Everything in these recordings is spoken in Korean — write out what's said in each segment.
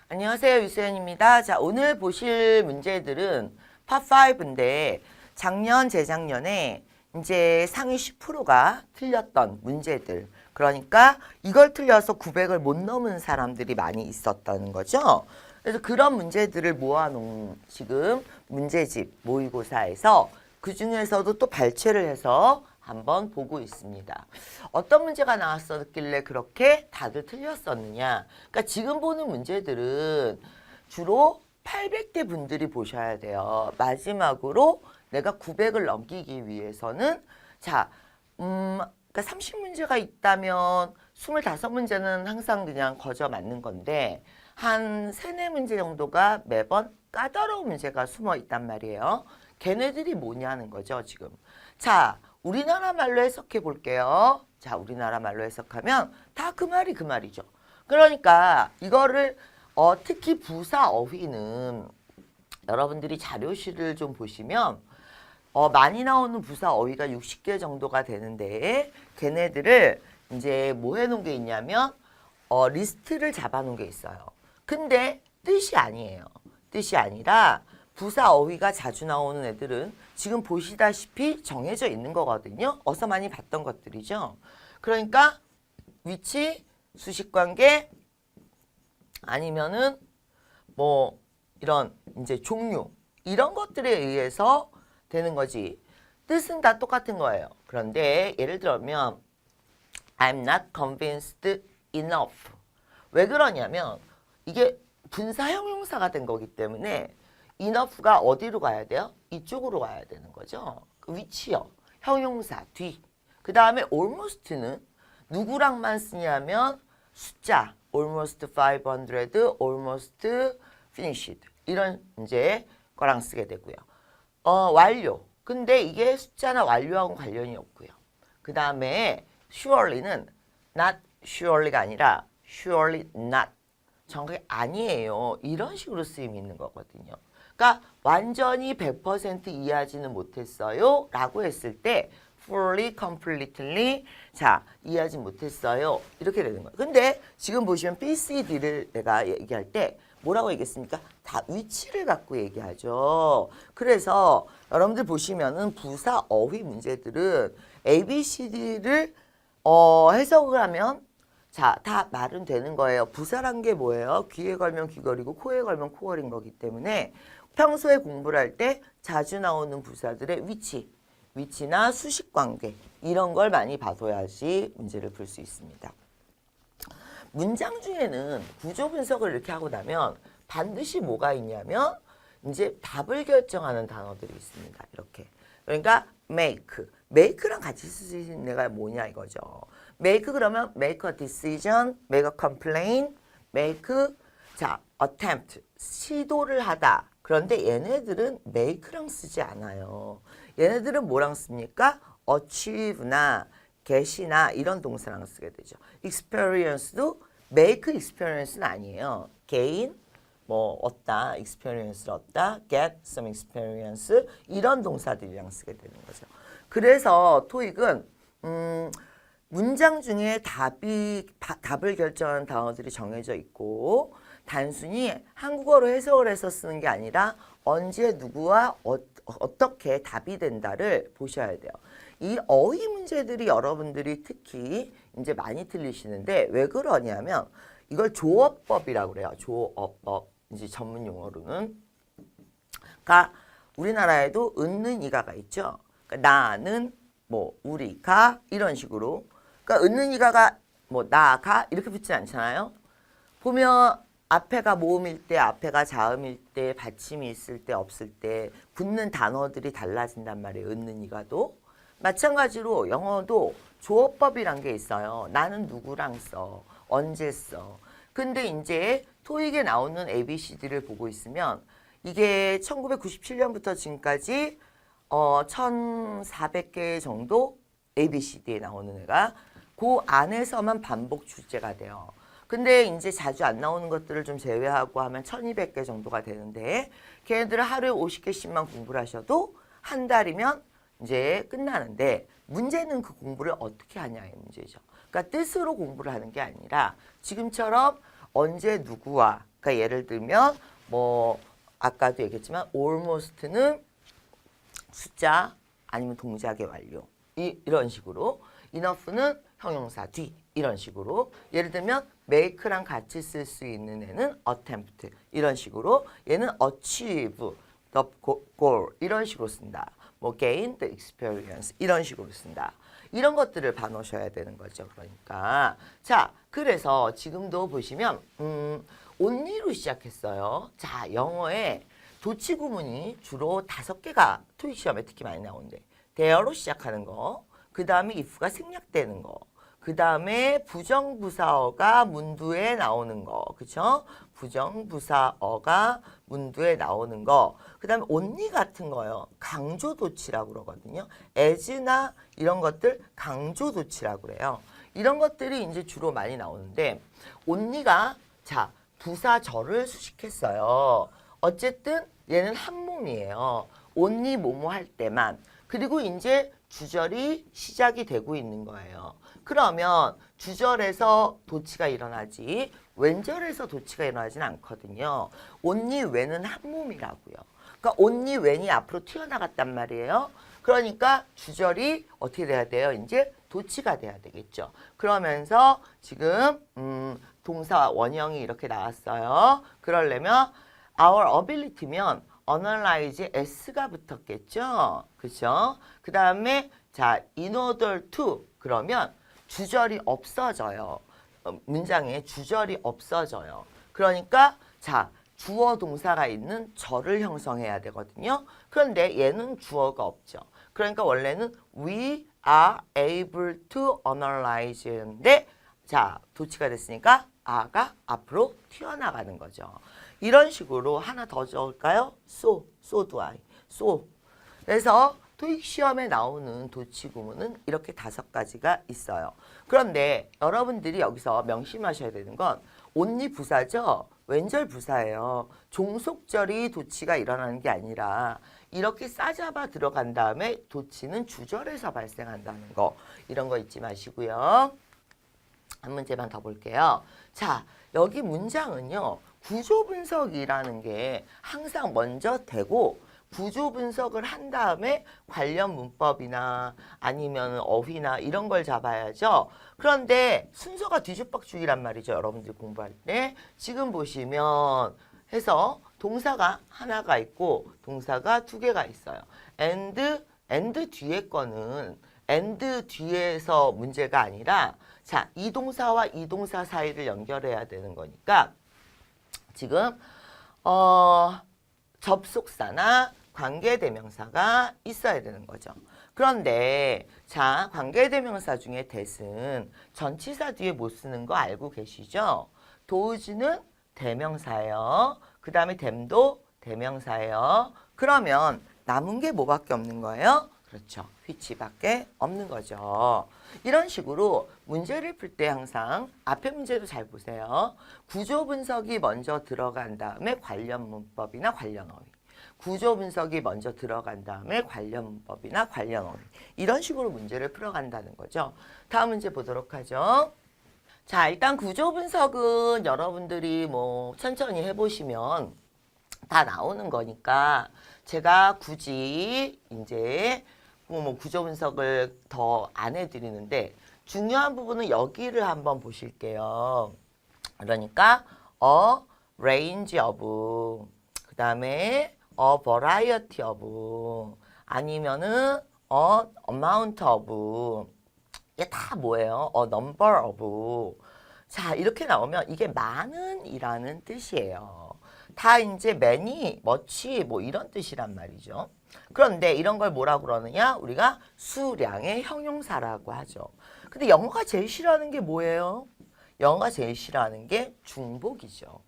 안녕하세요. 유수연입니다. 자, 오늘 보실 문제들은 파5인데 작년, 재작년에 이제 상위 10%가 틀렸던 문제들. 그러니까 이걸 틀려서 900을 못 넘은 사람들이 많이 있었다는 거죠. 그래서 그런 문제들을 모아놓은 지금 문제집 모의고사에서 그 중에서도 또 발췌를 해서 한번 보고 있습니다. 어떤 문제가 나왔었길래 그렇게 다들 틀렸었느냐. 그러니까 지금 보는 문제들은 주로 800대 분들이 보셔야 돼요. 마지막으로 내가 900을 넘기기 위해서는 자, 그러니까 30문제가 있다면 25문제는 항상 그냥 거저 맞는 건데 한 3, 4문제 정도가 매번 까다로운 문제가 숨어 있단 말이에요. 걔네들이 뭐냐는 거죠, 지금. 자, 우리나라 말로 해석해 볼게요. 자, 우리나라 말로 해석하면 다 그 말이 그 말이죠. 그러니까 이거를 특히 부사 어휘는 여러분들이 자료실을 좀 보시면 많이 나오는 부사 어휘가 60개 정도가 되는데 걔네들을 이제 뭐 해놓은 게 있냐면 리스트를 잡아놓은 게 있어요. 근데 뜻이 아니에요. 뜻이 아니라 부사 어휘가 자주 나오는 애들은 지금 보시다시피 정해져 있는 거거든요. 어서 많이 봤던 것들이죠. 그러니까 위치, 수식관계 아니면은 뭐 이런 이제 종류 이런 것들에 의해서 되는 거지. 뜻은 다 똑같은 거예요. 그런데 예를 들면 I'm not convinced enough. 왜 그러냐면 이게 분사 형용사가 된 거기 때문에 enough가 어디로 가야 돼요? 이쪽으로 가야 되는 거죠. 그 위치요. 형용사 뒤. 그 다음에 almost는 누구랑만 쓰냐면 숫자 almost 500, almost finished 이런 이제 거랑 쓰게 되고요. 완료. 근데 이게 숫자나 완료하고 관련이 없고요. 그 다음에 surely는 not surely가 아니라 surely not. 정확히 아니에요. 이런 식으로 쓰임이 있는 거거든요. 그러니까 완전히 100% 이해하지는 못했어요. 라고 했을 때 fully, completely 자, 이해하지 못했어요. 이렇게 되는 거예요. 근데 지금 보시면 B, C, D를 내가 얘기할 때 뭐라고 얘기했습니까? 다 위치를 갖고 얘기하죠. 그래서 여러분들 보시면은 부사 어휘 문제들은 A, B, C, D를 해석을 하면 자, 다 말은 되는 거예요. 부사란 게 뭐예요? 귀에 걸면 귀걸이고 코에 걸면 코걸인 거기 때문에 평소에 공부를 할 때 자주 나오는 부사들의 위치나 수식관계 이런 걸 많이 봐둬야지 문제를 풀 수 있습니다. 문장 중에는 구조 분석을 이렇게 하고 나면 반드시 뭐가 있냐면 이제 답을 결정하는 단어들이 있습니다. 이렇게. 그러니까 make랑 같이 쓸 수 있는 애가 뭐냐 이거죠. make 그러면 make a decision, make a complaint, 자, attempt, 시도를 하다. 그런데 얘네들은 make랑 쓰지 않아요. 얘네들은 뭐랑 씁니까? achieve나 get이나 이런 동사랑 쓰게 되죠. experience도 make experience는 아니에요. gain, 뭐 얻다, experience를 얻다, get some experience 이런 동사들이랑 쓰게 되는 거죠. 그래서 토익은 문장 중에 답을 결정하는 단어들이 정해져 있고 단순히 한국어로 해석을 해서 쓰는 게 아니라 언제 누구와 어떻게 답이 된다를 보셔야 돼요. 이 어휘 문제들이 여러분들이 특히 이제 많이 틀리시는데 왜 그러냐면 이걸 조어법이라고 그래요. 조어법. 이제 전문 용어로는. 그러니까 우리나라에도 은는 이가가 있죠. 그러니까 나는 뭐 우리가 이런 식으로. 그러니까 은는 이가가 뭐 나가 이렇게 붙지 않잖아요. 보면 앞에가 모음일 때, 앞에가 자음일 때, 받침이 있을 때, 없을 때 붙는 단어들이 달라진단 말이에요. 은는 이가도. 마찬가지로 영어도 조어법이란 게 있어요. 나는 누구랑 써, 언제 써. 근데 이제 토익에 나오는 ABCD를 보고 있으면 이게 1997년부터 지금까지 1,400개 정도 ABCD에 나오는 애가 그 안에서만 반복 출제가 돼요. 근데 이제 자주 안 나오는 것들을 좀 제외하고 하면 1,200개 정도가 되는데 걔네들은 하루에 50개씩만 공부를 하셔도 한 달이면 이제 끝나는데 문제는 그 공부를 어떻게 하냐의 문제죠. 그러니까 뜻으로 공부를 하는 게 아니라 지금처럼 언제 누구와 그러니까 예를 들면 뭐 아까도 얘기했지만 almost는 숫자 아니면 동작의 완료 이런 식으로 enough는 형용사 뒤 이런 식으로 예를 들면 make랑 같이 쓸 수 있는 애는 attempt 이런 식으로 얘는 achieve the goal 이런 식으로 쓴다. 뭐 gain the experience 이런 식으로 쓴다. 이런 것들을 봐놓으셔야 되는 거죠. 그러니까 자 그래서 지금도 보시면 only로 시작했어요. 자 영어에 도치 구문이 주로 5개가 토익 시험에 특히 많이 나오는데 there로 시작하는 거, 그 다음에 if가 생략되는 거, 그 다음에 부정부사어가 문두에 나오는 거, 그쵸? 부정부사어가 문두에 나오는 거, 그 다음에 only 같은 거요. 강조도치라고 그러거든요. as나 이런 것들 강조도치라고 그래요. 이런 것들이 이제 주로 많이 나오는데 only가 자 부사절을 수식했어요. 어쨌든 얘는 한 몸이에요. only 뭐뭐 할 때만. 그리고 이제 주절이 시작이 되고 있는 거예요. 그러면 주절에서 도치가 일어나지 왼절에서 도치가 일어나지는 않거든요. only when은 한 몸이라고요. 그러니까 only when이 앞으로 튀어나갔단 말이에요. 그러니까 주절이 어떻게 돼야 돼요? 이제 도치가 돼야 되겠죠. 그러면서 지금 동사 원형이 이렇게 나왔어요. 그러려면 our ability면 analyze s가 붙었겠죠. 그죠? 그 다음에 자 in order to 그러면 주절이 없어져요. 문장에 주절이 없어져요. 그러니까 자 주어 동사가 있는 절을 형성해야 되거든요. 그런데 얘는 주어가 없죠. 그러니까 원래는 we are able to analyze인데 자 도치가 됐으니까 a가 앞으로 튀어나가는 거죠. 이런 식으로 하나 더 적을까요? so do I. so. 그래서 토익 시험에 나오는 도치 구문은 이렇게 5가지가 있어요. 그런데 여러분들이 여기서 명심하셔야 되는 건 only 부사죠. 왼절 부사예요. 종속절이 도치가 일어나는 게 아니라 이렇게 싸잡아 들어간 다음에 도치는 주절에서 발생한다는 거. 이런 거 잊지 마시고요. 한 문제만 더 볼게요. 자, 여기 문장은요. 구조 분석이라는 게 항상 먼저 되고 구조 분석을 한 다음에 관련 문법이나 아니면 어휘나 이런 걸 잡아야죠. 그런데 순서가 뒤죽박죽이란 말이죠. 여러분들 공부할 때. 지금 보시면 해서 동사가 하나가 있고 동사가 2개가 있어요. and 뒤에 거는 and 뒤에서 문제가 아니라 자, 이 동사와 이 동사 사이를 연결해야 되는 거니까 지금 접속사나 관계대명사가 있어야 되는 거죠. 그런데 자 관계대명사 중에 that은 전치사 뒤에 못 쓰는 거 알고 계시죠? does는 대명사예요. 그 다음에 them도 대명사예요. 그러면 남은 게 뭐밖에 없는 거예요? 그렇죠. which밖에 없는 거죠. 이런 식으로 문제를 풀 때 항상 앞에 문제도 잘 보세요. 구조 분석이 먼저 들어간 다음에 관련 문법이나 관련 어휘. 구조 분석이 먼저 들어간 다음에 관련 문법이나 관련 어휘. 이런 식으로 문제를 풀어간다는 거죠. 다음 문제 보도록 하죠. 자, 일단 구조 분석은 여러분들이 뭐 천천히 해보시면 다 나오는 거니까 제가 굳이 이제 뭐 구조 분석을 더 안 해드리는데 중요한 부분은 여기를 한번 보실게요. 그러니까 a range of 그 다음에 a variety of 아니면은 a amount of 이게 다 뭐예요? a number of 자 이렇게 나오면 이게 많은 이라는 뜻이에요. 다 이제 many, much 뭐 이런 뜻이란 말이죠. 그런데 이런 걸 뭐라고 그러느냐? 우리가 수량의 형용사라고 하죠. 근데 영어가 제일 싫어하는 게 뭐예요? 영어가 제일 싫어하는 게 중복이죠.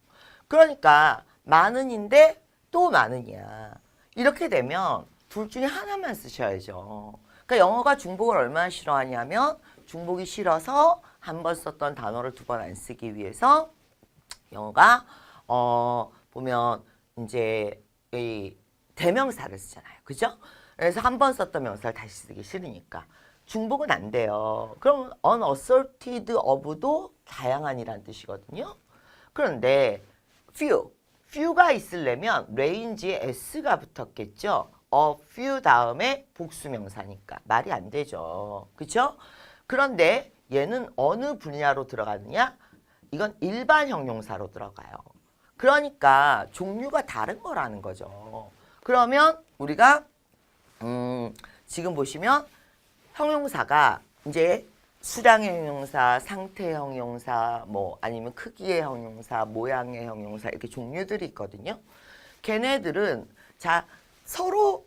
그러니까 많은인데 또 많으냐. 이렇게 되면 둘 중에 하나만 쓰셔야죠. 그러니까 영어가 중복을 얼마나 싫어하냐면 중복이 싫어서 한 번 썼던 단어를 2번 안 쓰기 위해서 영어가 보면 이제 이 대명사를 쓰잖아요. 그죠? 그래서 한 번 썼던 명사를 다시 쓰기 싫으니까 중복은 안 돼요. 그럼 unasserted of도 다양한이란 뜻이거든요. 그런데 few. few가 있으려면 range에 s가 붙었겠죠. a few 다음에 복수명사니까 말이 안 되죠. 그렇죠? 그런데 얘는 어느 분야로 들어가느냐? 이건 일반 형용사로 들어가요. 그러니까 종류가 다른 거라는 거죠. 그러면 우리가 지금 보시면 형용사가 이제 수량의 형용사, 상태의 형용사, 뭐 아니면 크기의 형용사, 모양의 형용사 이렇게 종류들이 있거든요. 걔네들은 자 서로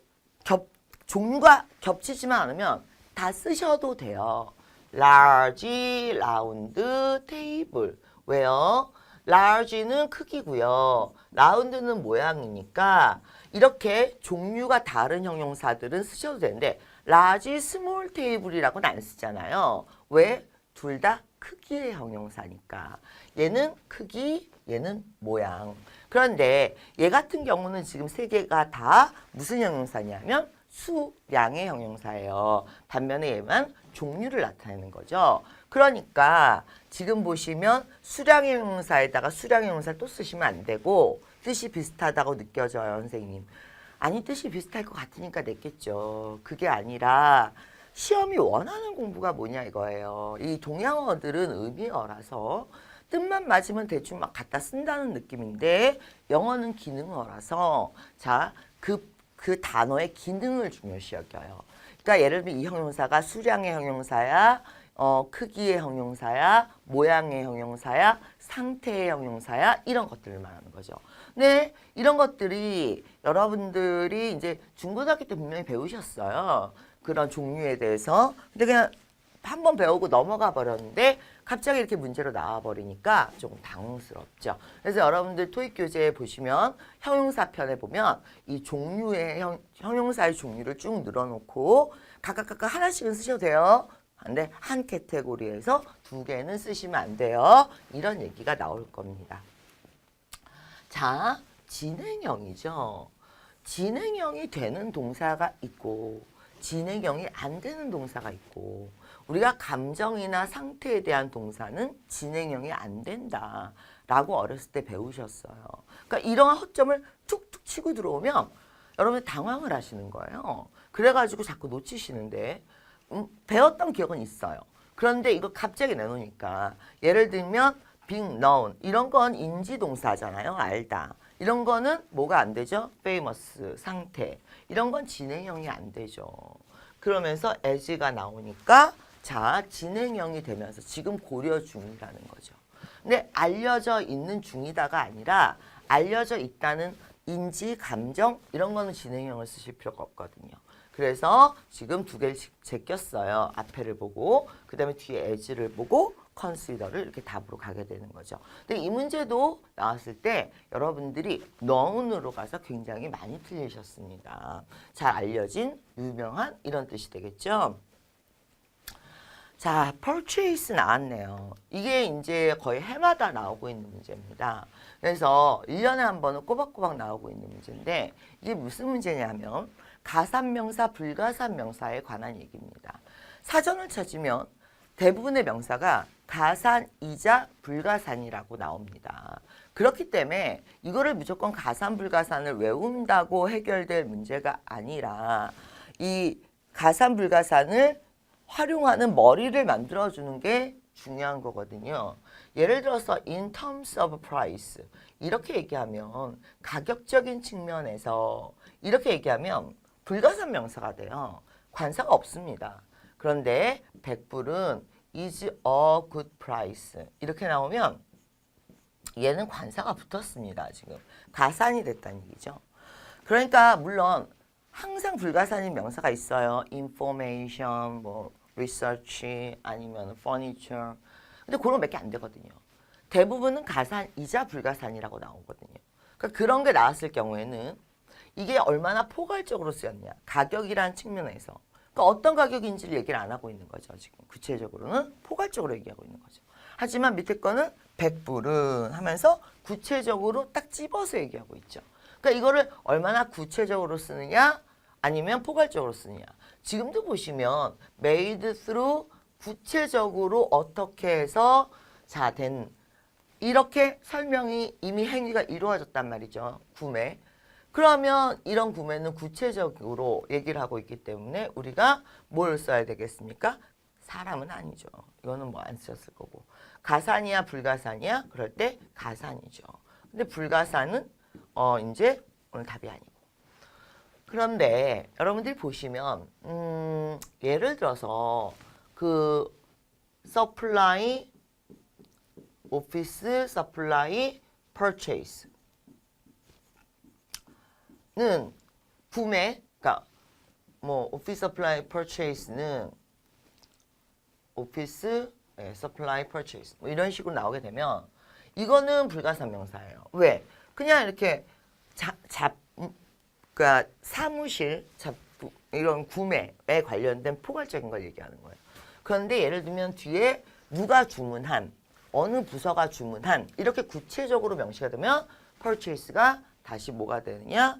종류가 겹치지만 않으면 다 쓰셔도 돼요. large, round, table. 왜요? large는 크기고요. round는 모양이니까 이렇게 종류가 다른 형용사들은 쓰셔도 되는데 large, small table이라고는 안 쓰잖아요. 왜? 둘 다 크기의 형용사니까. 얘는 크기, 얘는 모양. 그런데 얘 같은 경우는 지금 세 개가 다 무슨 형용사냐면 수량의 형용사예요. 반면에 얘만 종류를 나타내는 거죠. 그러니까 지금 보시면 수량의 형용사에다가 수량의 형용사를 또 쓰시면 안 되고 뜻이 비슷하다고 느껴져요, 선생님. 아니 뜻이 비슷할 것 같으니까 냈겠죠. 그게 아니라 시험이 원하는 공부가 뭐냐 이거예요. 이 동양어들은 의미어라서 뜻만 맞으면 대충 막 갖다 쓴다는 느낌인데 영어는 기능어라서 자, 그 단어의 기능을 중요시 여겨요. 그러니까 예를 들면 이 형용사가 수량의 형용사야, 크기의 형용사야, 모양의 형용사야, 상태의 형용사야 이런 것들을 말하는 거죠. 네, 이런 것들이 여러분들이 이제 중고등학교 때 분명히 배우셨어요. 그런 종류에 대해서. 근데 그냥 한번 배우고 넘어가 버렸는데 갑자기 이렇게 문제로 나와 버리니까 조금 당황스럽죠. 그래서 여러분들 토익 교재에 보시면 형용사 편에 보면 이 종류의 형용사의 종류를 쭉 늘어놓고 각각 하나씩은 쓰셔도 돼요. 근데 한 카테고리에서 두 개는 쓰시면 안 돼요. 이런 얘기가 나올 겁니다. 자, 진행형이죠. 진행형이 되는 동사가 있고 진행형이 안 되는 동사가 있고 우리가 감정이나 상태에 대한 동사는 진행형이 안 된다라고 어렸을 때 배우셨어요. 그러니까 이러한 허점을 툭툭 치고 들어오면 여러분들 당황을 하시는 거예요. 그래가지고 자꾸 놓치시는데 배웠던 기억은 있어요. 그런데 이거 갑자기 내놓으니까 예를 들면 being known 이런 건 인지동사잖아요. 알다. 이런 거는 뭐가 안 되죠? famous, 상태. 이런 건 진행형이 안 되죠. 그러면서 as가 나오니까 자, 진행형이 되면서 지금 고려 중이라는 거죠. 근데 알려져 있는 중이다가 아니라 알려져 있다는 인지, 감정 이런 거는 진행형을 쓰실 필요가 없거든요. 그래서 지금 두 개를 제꼈어요. 앞에를 보고 그 다음에 뒤에 as를 보고 consider를 이렇게 답으로 가게 되는 거죠. 근데 이 문제도 나왔을 때 여러분들이 known으로 가서 굉장히 많이 틀리셨습니다. 잘 알려진 유명한 이런 뜻이 되겠죠. 자, purchase 나왔네요. 이게 이제 거의 해마다 나오고 있는 문제입니다. 그래서 1년에 한 번은 꼬박꼬박 나오고 있는 문제인데 이게 무슨 문제냐면 가산명사, 불가산명사에 관한 얘기입니다. 사전을 찾으면 대부분의 명사가 가산이자 불가산이라고 나옵니다. 그렇기 때문에 이거를 무조건 가산, 불가산을 외운다고 해결될 문제가 아니라 이 가산, 불가산을 활용하는 머리를 만들어주는 게 중요한 거거든요. 예를 들어서 in terms of price 이렇게 얘기하면 가격적인 측면에서 이렇게 얘기하면 불가산 명사가 돼요. 관사가 없습니다. 그런데 100불은 is a good price 이렇게 나오면 얘는 관사가 붙었습니다. 지금 가산이 됐다는 얘기죠. 그러니까 물론 항상 불가산인 명사가 있어요. information, 뭐 research 아니면 furniture. 근데 그런 거 몇 개 안 되거든요. 대부분은 가산이자 불가산이라고 나오거든요. 그러니까 그런 게 나왔을 경우에는 이게 얼마나 포괄적으로 쓰였냐. 가격이라는 측면에서. 그러니까 어떤 가격인지를 얘기를 안 하고 있는 거죠. 지금 구체적으로는 포괄적으로 얘기하고 있는 거죠. 하지만 밑에 거는 100불은 하면서 구체적으로 딱 집어서 얘기하고 있죠. 그러니까 이거를 얼마나 구체적으로 쓰느냐 아니면 포괄적으로 쓰느냐. 지금도 보시면 made through 구체적으로 어떻게 해서 자 된 이렇게 설명이 이미 행위가 이루어졌단 말이죠. 구매. 그러면 이런 구매는 구체적으로 얘기를 하고 있기 때문에 우리가 뭘 써야 되겠습니까? 사람은 아니죠. 이거는 뭐 안 썼을 거고. 가산이야 불가산이야? 그럴 때 가산이죠. 근데 불가산은 이제 오늘 답이 아니고. 그런데 여러분들이 보시면 예를 들어서 그 supply, office supply, purchase는 구매, 그러니까 뭐 office supply purchase는 office supply purchase 뭐 이런 식으로 나오게 되면 이거는 불가산 명사예요. 왜? 그냥 이렇게 그러니까 사무실 이런 구매에 관련된 포괄적인 걸 얘기하는 거예요. 그런데 예를 들면 뒤에 누가 주문한, 어느 부서가 주문한 이렇게 구체적으로 명시가 되면 purchase가 다시 뭐가 되느냐?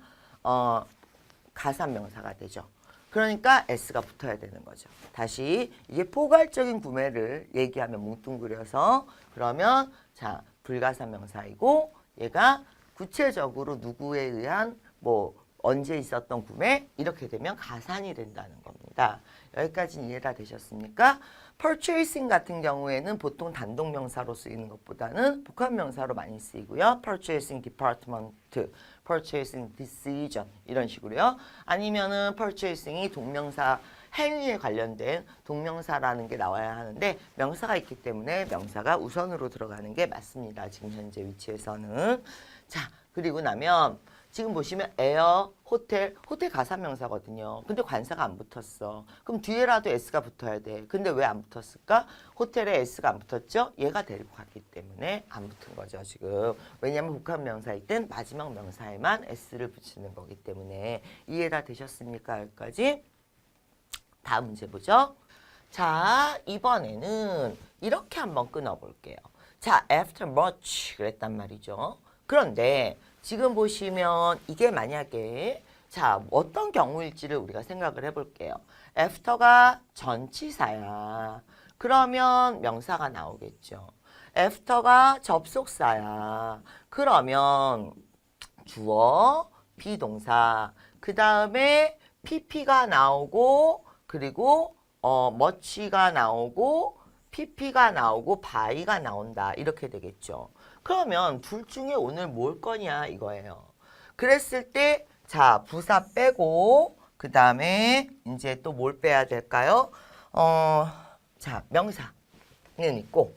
가산 명사가 되죠. 그러니까 s가 붙어야 되는 거죠. 다시 이게 포괄적인 구매를 얘기하면 뭉뚱그려서 그러면 자 불가산 명사이고 얘가 구체적으로 누구에 의한 뭐 언제 있었던 구매 이렇게 되면 가산이 된다는 겁니다. 여기까지는 이해가 되셨습니까? purchasing 같은 경우에는 보통 단독 명사로 쓰이는 것보다는 복합 명사로 많이 쓰이고요. purchasing department, purchasing decision 이런 식으로요. 아니면은 purchasing이 동명사 행위에 관련된 동명사라는 게 나와야 하는데 명사가 있기 때문에 명사가 우선으로 들어가는 게 맞습니다. 지금 현재 위치에서는. 자, 그리고 나면 지금 보시면 에어, 호텔 가산 명사거든요. 근데 관사가 안 붙었어. 그럼 뒤에라도 s가 붙어야 돼. 근데 왜 안 붙었을까? 호텔에 s가 안 붙었죠? 얘가 데리고 갔기 때문에 안 붙은 거죠, 지금. 왜냐하면 복합 명사일 땐 마지막 명사에만 s를 붙이는 거기 때문에. 이해가 되셨습니까? 여기까지? 다음 문제 보죠. 자, 이번에는 이렇게 한번 끊어볼게요. 자, after much 그랬단 말이죠. 그런데 지금 보시면 이게 만약에 자 어떤 경우일지를 우리가 생각을 해볼게요. after가 전치사야. 그러면 명사가 나오겠죠. after가 접속사야. 그러면 주어, 비동사, 그 다음에 pp가 나오고 그리고 much가 나오고 pp가 나오고 by가 나온다. 이렇게 되겠죠. 그러면 둘 중에 오늘 뭘 거냐 이거예요. 그랬을 때 자 부사 빼고 그 다음에 이제 또 뭘 빼야 될까요? 자 명사는 있고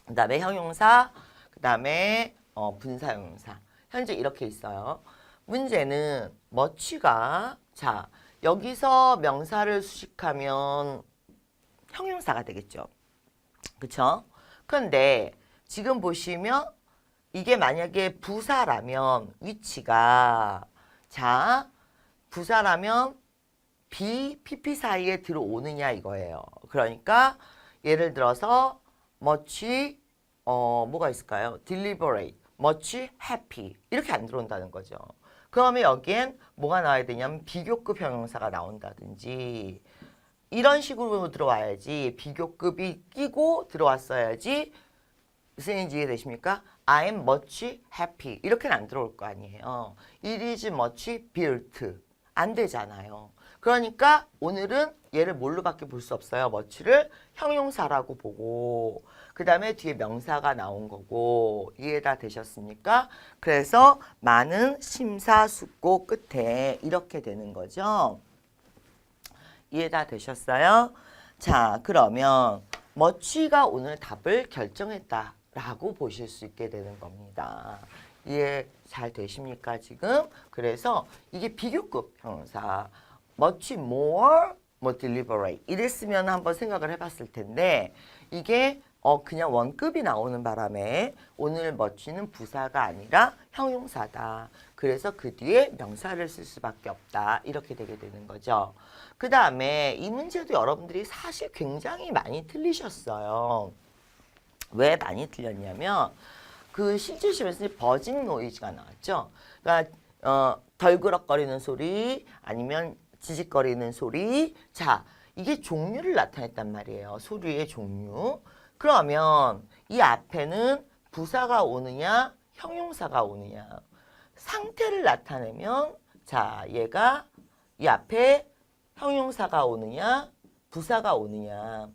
그 다음에 형용사 그 다음에 분사형용사 현재 이렇게 있어요. 문제는 much가 자 여기서 명사를 수식하면 형용사가 되겠죠. 그쵸? 그런데 지금 보시면 이게 만약에 부사라면 위치가 자 부사라면 B, PP 사이에 들어오느냐 이거예요. 그러니까 예를 들어서 much 뭐가 있을까요? deliberate, much happy 이렇게 안 들어온다는 거죠. 그러면 여기엔 뭐가 나와야 되냐면 비교급 형용사가 나온다든지 이런 식으로 들어와야지 비교급이 끼고 들어왔어야지 무슨 얘기인지 이해되십니까? I am much happy 이렇게는 안 들어올 거 아니에요. It is much built 안 되잖아요. 그러니까 오늘은 얘를 뭘로밖에 볼 수 없어요. much를 형용사라고 보고 그 다음에 뒤에 명사가 나온 거고 이해가 되셨습니까? 그래서 많은 심사숙고 끝에 이렇게 되는 거죠. 이해가 되셨어요? 자 그러면 much가 오늘 답을 결정했다라고 보실 수 있게 되는 겁니다. 이해 잘 되십니까 지금? 그래서 이게 비교급 형용사 much more, 뭐 deliberate 이랬으면 한번 생각을 해봤을 텐데 이게 그냥 원급이 나오는 바람에 오늘 much는 부사가 아니라 형용사다. 그래서 그 뒤에 명사를 쓸 수밖에 없다. 이렇게 되게 되는 거죠. 그 다음에 이 문제도 여러분들이 사실 굉장히 많이 틀리셨어요. 왜 많이 틀렸냐면 그 실질 시험에서 버징 노이즈가 나왔죠. 그러니까 덜그럭거리는 소리 아니면 지직거리는 소리. 자, 이게 종류를 나타냈단 말이에요. 소리의 종류. 그러면 이 앞에는 부사가 오느냐, 형용사가 오느냐. 상태를 나타내면 자, 얘가 이 앞에 형용사가 오느냐, 부사가 오느냐.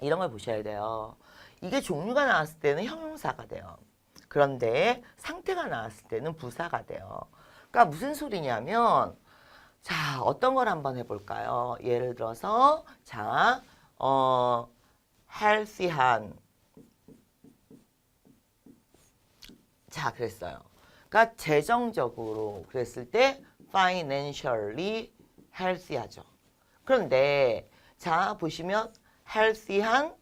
이런 걸 보셔야 돼요. 이게 종류가 나왔을 때는 형용사가 돼요. 그런데 상태가 나왔을 때는 부사가 돼요. 그러니까 무슨 소리냐면 자, 어떤 걸 한번 해볼까요? 예를 들어서 자, healthy한 자, 그랬어요. 그러니까 재정적으로 그랬을 때 financially healthy하죠. 그런데 자, 보시면 healthy한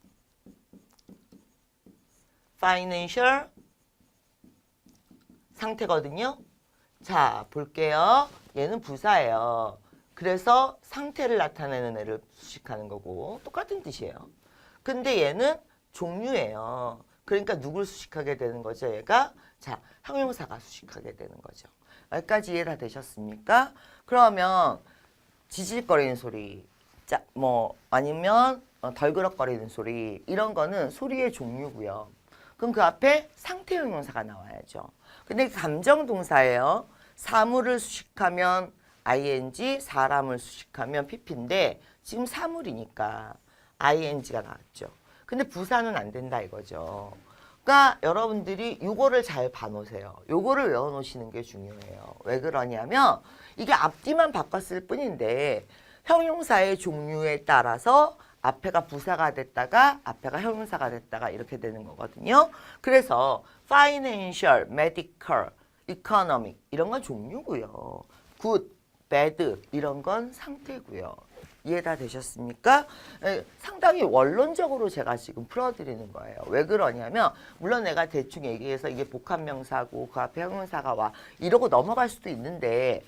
financial 상태거든요. 자, 볼게요. 얘는 부사예요. 그래서 상태를 나타내는 애를 수식하는 거고 똑같은 뜻이에요. 근데 얘는 종류예요. 그러니까 누굴 수식하게 되는 거죠? 얘가 자, 형용사가 수식하게 되는 거죠. 여기까지 이해 다 되셨습니까? 그러면 지질거리는 소리, 자, 뭐 아니면 덜그럭거리는 소리 이런 거는 소리의 종류고요. 그럼 그 앞에 상태 형용사가 나와야죠. 근데 감정 동사예요. 사물을 수식하면 ing, 사람을 수식하면 pp인데 지금 사물이니까 ing가 나왔죠. 근데 부사는 안 된다 이거죠. 그러니까 여러분들이 요거를 잘 봐놓으세요. 요거를 외워놓으시는 게 중요해요. 왜 그러냐면 이게 앞뒤만 바꿨을 뿐인데 형용사의 종류에 따라서 앞에가 부사가 됐다가 앞에가 형용사가 됐다가 이렇게 되는 거거든요. 그래서 financial, medical, economic 이런 건 종류고요. good, bad 이런 건 상태고요. 이해 다 되셨습니까? 상당히 원론적으로 제가 지금 풀어드리는 거예요. 왜 그러냐면 물론 내가 대충 얘기해서 이게 복합명사고 그 앞에 형용사가 와 이러고 넘어갈 수도 있는데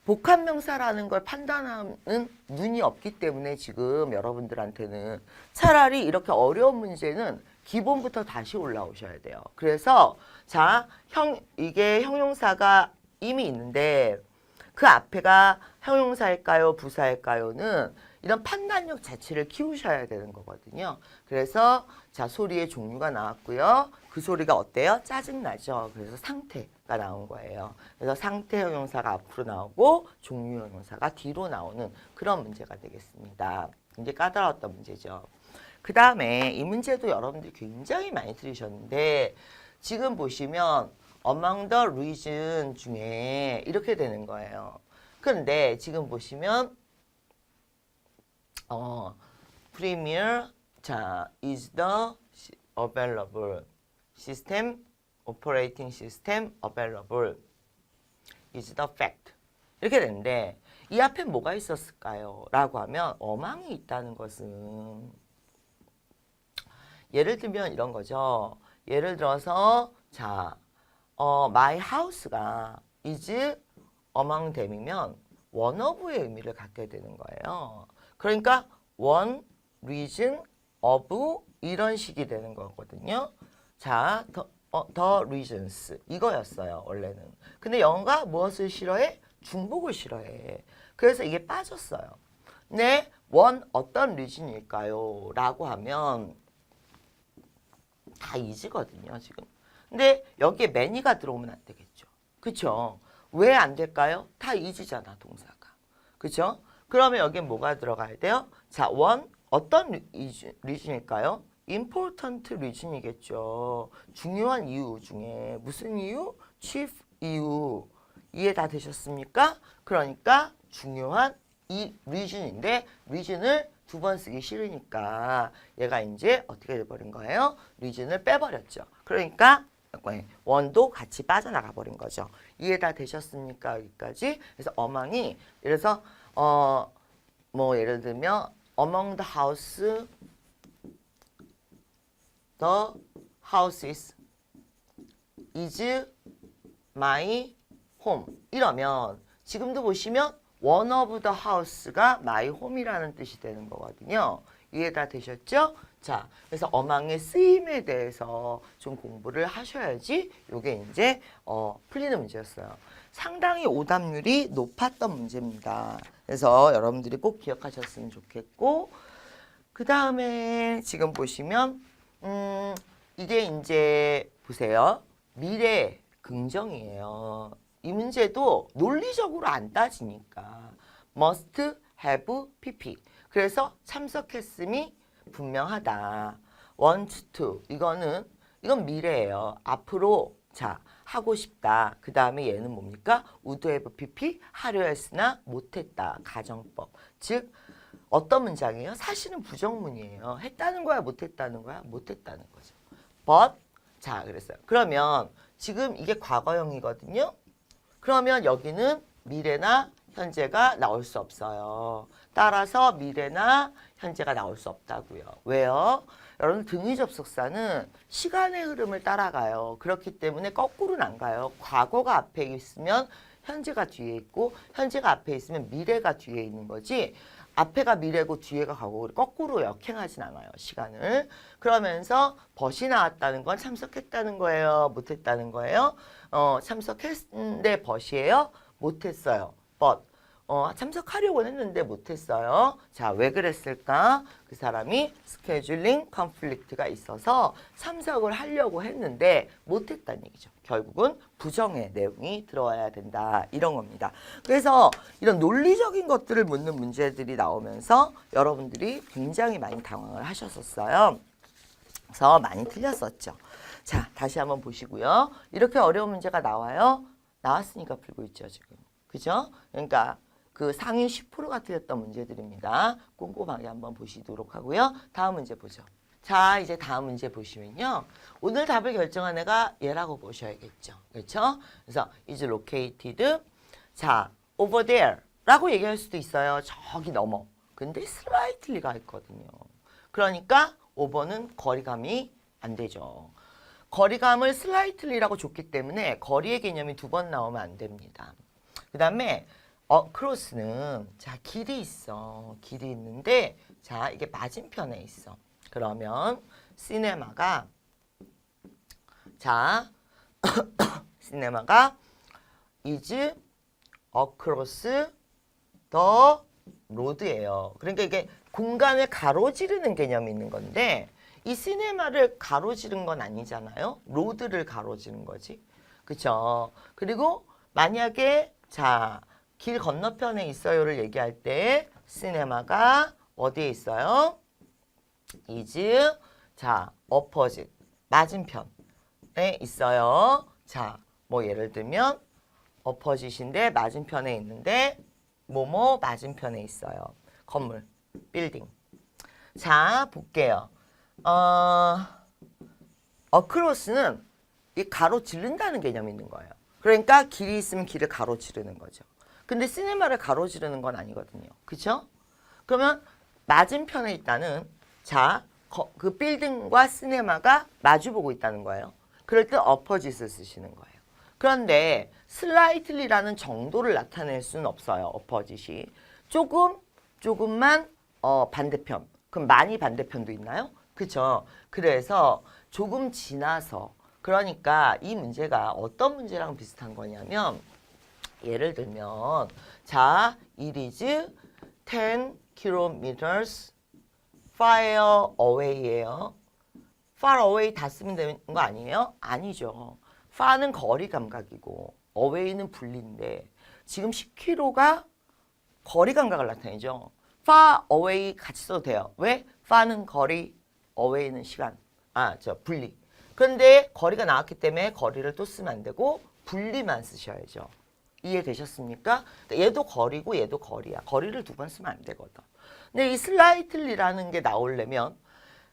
복합명사라는 걸 판단하는 눈이 없기 때문에 지금 여러분들한테는 차라리 이렇게 어려운 문제는 기본부터 다시 올라오셔야 돼요. 그래서 자, 이게 형용사가 이미 있는데 그 앞에가 형용사일까요? 부사일까요?는 이런 판단력 자체를 키우셔야 되는 거거든요. 그래서 자, 소리의 종류가 나왔고요. 그 소리가 어때요? 짜증나죠. 그래서 상태가 나온 거예요. 그래서 상태 형용사가 앞으로 나오고 종류 형용사가 뒤로 나오는 그런 문제가 되겠습니다. 굉장히 까다로웠던 문제죠. 그 다음에 이 문제도 여러분들이 굉장히 많이 들으셨는데 지금 보시면 among the region 중에 이렇게 되는 거예요. 그런데 지금 보시면 premier 자 is the available system operating system available is the fact 이렇게 되는데 이 앞에 뭐가 있었을까요? 라고 하면 among이 있다는 것은 예를 들면 이런 거죠. 예를 들어서 자 my house가 is among them이면 one of의 의미를 갖게 되는 거예요. 그러니까 one reason of 이런 식이 되는 거거든요. 자, the reasons 이거였어요. 원래는. 근데 영어가 무엇을 싫어해? 중복을 싫어해. 그래서 이게 빠졌어요. 네, one 어떤 reason일까요? 라고 하면 다 is거든요. 지금. 근데 여기에 many가 들어오면 안 되겠죠. 그쵸? 왜 안 될까요? 다 is잖아, 동사가. 그쵸? 그러면 여기에 뭐가 들어가야 돼요? 자, one, 어떤 reason일까요? important reason이겠죠. 중요한 이유 중에 무슨 이유? chief 이유. 이해 다 되셨습니까? 그러니까 중요한 이 reason인데 reason을 두 번 쓰기 싫으니까 얘가 이제 어떻게 돼버린 거예요? reason을 빼버렸죠. 그러니까 원도 같이 빠져나가 버린 거죠. 이해 다 되셨습니까? 여기까지. 그래서 among이 예를 들어서 뭐 예를 들면 among the houses is my home 이러면 지금도 보시면 one of the house가 my home이라는 뜻이 되는 거거든요. 이해 다 되셨죠? 자, 그래서 among의 쓰임에 대해서 좀 공부를 하셔야지 이게 이제 풀리는 문제였어요. 상당히 오답률이 높았던 문제입니다. 그래서 여러분들이 꼭 기억하셨으면 좋겠고 그 다음에 지금 보시면 이게 이제 보세요. 미래 긍정이에요. 이 문제도 논리적으로 안 따지니까 must have pp. 그래서 참석했음이 분명하다. want to 이건 미래예요. 앞으로 자 하고 싶다. 그 다음에 얘는 뭡니까? would have pp 하려 했으나 못했다. 가정법. 즉 어떤 문장이에요? 사실은 부정문이에요. 했다는 거야, 못했다는 거야? 못했다는 거죠. but 자 그랬어요. 그러면 지금 이게 과거형이거든요. 그러면 여기는 미래나 현재가 나올 수 없어요. 따라서 미래나 현재가 나올 수 없다고요. 왜요? 여러분 등위 접속사는 시간의 흐름을 따라가요. 그렇기 때문에 거꾸로는 안 가요. 과거가 앞에 있으면 현재가 뒤에 있고 현재가 앞에 있으면 미래가 뒤에 있는 거지 앞에가 미래고 뒤에가 과거고 거꾸로 역행하진 않아요. 시간을. 그러면서 벗이 나왔다는 건 참석했다는 거예요. 못했다는 거예요. 참석했는데 벗이에요. 못했어요. but. 참석하려고 했는데 못했어요. 자, 왜 그랬을까? 그 사람이 스케줄링 컨플릭트가 있어서 참석을 하려고 했는데 못했다는 얘기죠. 결국은 부정의 내용이 들어와야 된다. 이런 겁니다. 그래서 이런 논리적인 것들을 묻는 문제들이 나오면서 여러분들이 굉장히 많이 당황을 하셨었어요. 그래서 많이 틀렸었죠. 자, 다시 한번 보시고요. 이렇게 어려운 문제가 나와요. 나왔으니까 풀고 있죠, 지금. 그죠? 그러니까 그 상위 10%가 틀렸던 문제들입니다. 꼼꼼하게 한번 보시도록 하고요. 다음 문제 보죠. 자, 이제 다음 문제 보시면요. 오늘 답을 결정한 애가 얘라고 보셔야겠죠. 그렇죠? 그래서 is located 자, over there 라고 얘기할 수도 있어요. 저기 넘어. 근데 slightly가 있거든요. 그러니까 over는 거리감이 안 되죠. 거리감을 slightly라고 줬기 때문에 거리의 개념이 두 번 나오면 안 됩니다. 그 다음에 크로스는 자 길이 있어. 길이 있는데 자 이게 맞은편에 있어. 그러면 시네마가 자 시네마가 is across the road예요. 그러니까 이게 공간을 가로지르는 개념이 있는 건데 이 시네마를 가로지른 건 아니잖아요. 로드를 가로지른 거지. 그쵸? 그리고 만약에 자 길 건너편에 있어요를 얘기할 때 시네마가 어디에 있어요? is 자 opposite 맞은편에 있어요. 자 뭐 예를 들면 opposite인데 맞은편에 있는데 뭐뭐 맞은편에 있어요. 건물, 빌딩. 자 볼게요. across는 이 가로지른다는 개념이 있는 거예요. 그러니까 길이 있으면 길을 가로지르는 거죠. 근데 시네마를 가로지르는 건 아니거든요. 그쵸? 그러면 맞은편에 있다는 자, 그 빌딩과 시네마가 마주보고 있다는 거예요. 그럴 때 opposite을 쓰시는 거예요. 그런데 slightly라는 정도를 나타낼 수는 없어요. opposite이. 조금만 반대편. 그럼 많이 반대편도 있나요? 그쵸? 그래서 조금 지나서 그러니까 이 문제가 어떤 문제랑 비슷한 거냐면 예를 들면 자, it is 10 kilometers far away예요. far away 다 쓰면 되는 거 아니에요? 아니죠. far는 거리 감각이고 away는 분리인데 지금 10km가 거리 감각을 나타내죠. far away 같이 써도 돼요. 왜? far는 거리, away는 시간. 분리. 그런데 거리가 나왔기 때문에 거리를 또 쓰면 안 되고 분리만 쓰셔야죠. 이해되셨습니까? 얘도 거리고 얘도 거리야. 거리를 두 번 쓰면 안 되거든. 근데 이 slightly라는 게 나오려면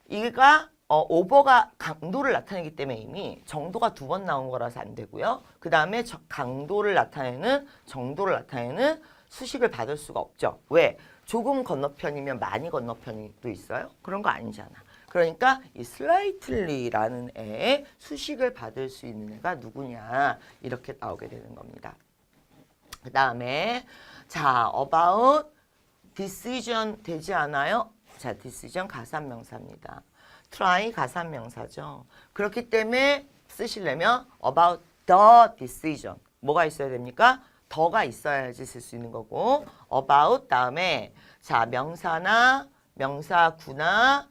얘가 오버가 강도를 나타내기 때문에 이미 정도가 두 번 나온 거라서 안 되고요. 그 다음에 강도를 나타내는 정도를 나타내는 수식을 받을 수가 없죠. 왜? 조금 건너편이면 많이 건너편도 있어요? 그런 거 아니잖아. 그러니까 이 slightly라는 애의 수식을 받을 수 있는 애가 누구냐 이렇게 나오게 되는 겁니다. 그 다음에 자 about decision 되지 않아요? 자 decision 가산명사입니다. try 가산명사죠. 그렇기 때문에 쓰시려면 about the decision 뭐가 있어야 됩니까? 더가 있어야지 쓸 수 있는 거고 about 다음에 자 명사나 명사구나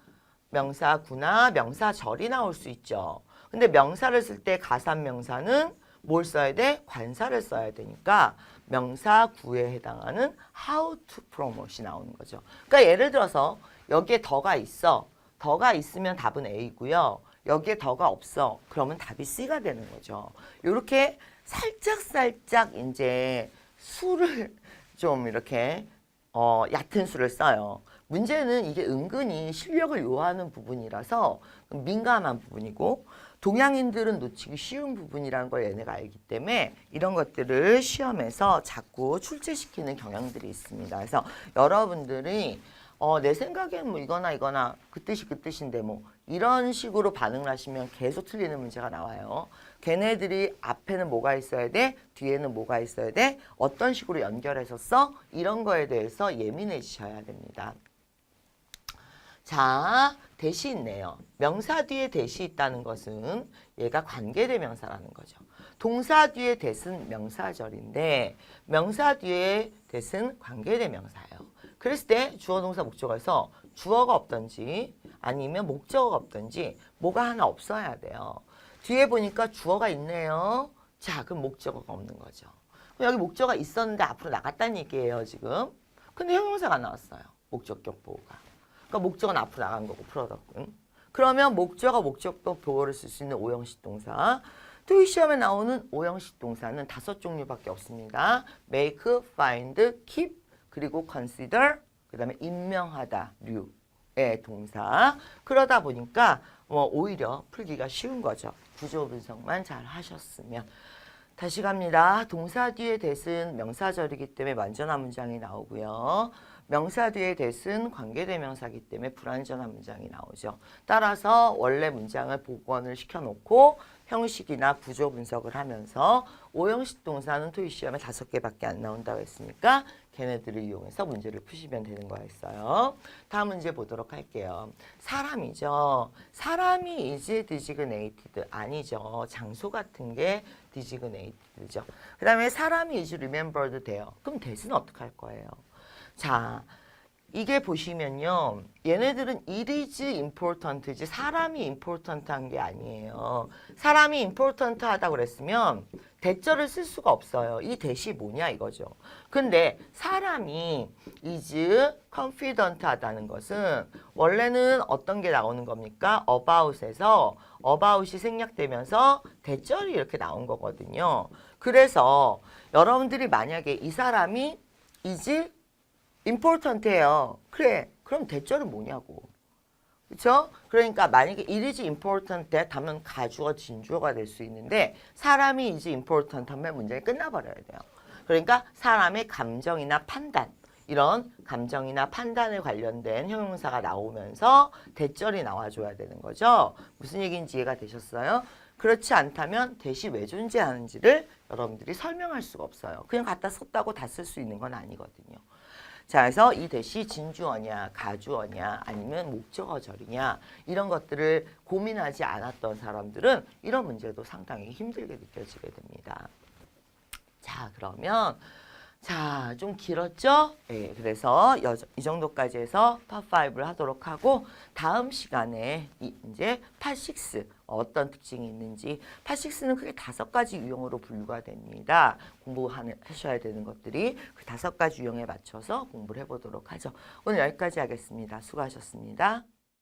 명사구나 명사절이 나올 수 있죠. 근데 명사를 쓸 때 가산명사는 뭘 써야 돼? 관사를 써야 되니까 명사구에 해당하는 how to promote이 나오는 거죠. 그러니까 예를 들어서 여기에 더가 있어. 더가 있으면 답은 A고요. 여기에 더가 없어. 그러면 답이 C가 되는 거죠. 이렇게 살짝 이제 수를 좀 이렇게 얕은 수를 써요. 문제는 이게 은근히 실력을 요하는 부분이라서 민감한 부분이고 동양인들은 놓치기 쉬운 부분이라는 걸 얘네가 알기 때문에 이런 것들을 시험에서 자꾸 출제시키는 경향들이 있습니다. 그래서 여러분들이 내 생각에는 뭐 이거나 그 뜻인데 뭐 이런 식으로 반응을 하시면 계속 틀리는 문제가 나와요. 걔네들이 앞에는 뭐가 있어야 돼? 뒤에는 뭐가 있어야 돼? 어떤 식으로 연결해서 써? 이런 거에 대해서 예민해지셔야 됩니다. 자, 대시 있네요. 명사 뒤에 대시 있다는 것은 얘가 관계대명사라는 거죠. 동사 뒤에 대는 명사절인데 명사 뒤에 대는 관계대명사예요. 그랬을 때 주어, 동사, 목적어에서 주어가 없든지 아니면 목적어가 없든지 뭐가 하나 없어야 돼요. 뒤에 보니까 주어가 있네요. 자, 그럼 목적어가 없는 거죠. 여기 목적어가 있었는데 앞으로 나갔다는 얘기예요, 지금. 근데 형용사가 나왔어요. 목적격 보호가. 그러니까 목적어는 앞으로 나간 거고 프로덕트. 그러면 목적격 보호를 쓸 수 있는 오형식 동사. 토익 시험에 나오는 오형식 동사는 5종류밖에 없습니다. make, find, keep, 그리고 consider, 그 다음에 임명하다, 류의 동사. 그러다 보니까 오히려 풀기가 쉬운 거죠. 구조 분석만 잘 하셨으면. 다시 갑니다. 동사 뒤에 대은 명사절이기 때문에 완전한 문장이 나오고요. 명사 뒤에 대은 관계대명사이기 때문에 불완전한 문장이 나오죠. 따라서 원래 문장을 복원을 시켜놓고 형식이나 구조 분석을 하면서 오형식 동사는 토익 시험에 5개밖에 안 나온다고 했으니까 걔네들을 이용해서 문제를 푸시면 되는 거였어요. 다음 문제 보도록 할게요. 사람이죠. 사람이 is designated 아니죠. 장소 같은 게 designated죠. 그 다음에 사람이 is remembered 돼요. 그럼 that은 어떻게 할 거예요? 자, 이게 보시면요. 얘네들은 it is important지 사람이 important한 게 아니에요. 사람이 important 하다고 그랬으면 대절을 쓸 수가 없어요. 이 대시 뭐냐 이거죠. 근데 사람이 is confident 하다는 것은 원래는 어떤 게 나오는 겁니까? about에서 about이 생략되면서 대절이 이렇게 나온 거거든요. 그래서 여러분들이 만약에 이 사람이 is important해요. 그래. 그럼 대절은 뭐냐고. 그렇죠? 그러니까 만약에 it is important that 하면 가주어, 진주어가 될 수 있는데 사람이 is important 하면 문장이 끝나버려야 돼요. 그러니까 사람의 감정이나 판단, 이런 감정이나 판단에 관련된 형용사가 나오면서 대절이 나와줘야 되는 거죠. 무슨 얘기인지 이해가 되셨어요? 그렇지 않다면 대시 왜 존재하는지를 여러분들이 설명할 수가 없어요. 그냥 갖다 썼다고 다 쓸 수 있는 건 아니거든요. 자, 그래서 이 대시 진주어냐, 가주어냐, 아니면 목적어절이냐 이런 것들을 고민하지 않았던 사람들은 이런 문제도 상당히 힘들게 느껴지게 됩니다. 자, 그러면 자, 좀 길었죠? 네, 그래서 이 정도까지 해서 파5를 하도록 하고 다음 시간에 이제 파6 어떤 특징이 있는지 파6는 크게 5가지 유형으로 분류가 됩니다. 공부하셔야 되는 것들이 그 5가지 유형에 맞춰서 공부를 해보도록 하죠. 오늘 여기까지 하겠습니다. 수고하셨습니다.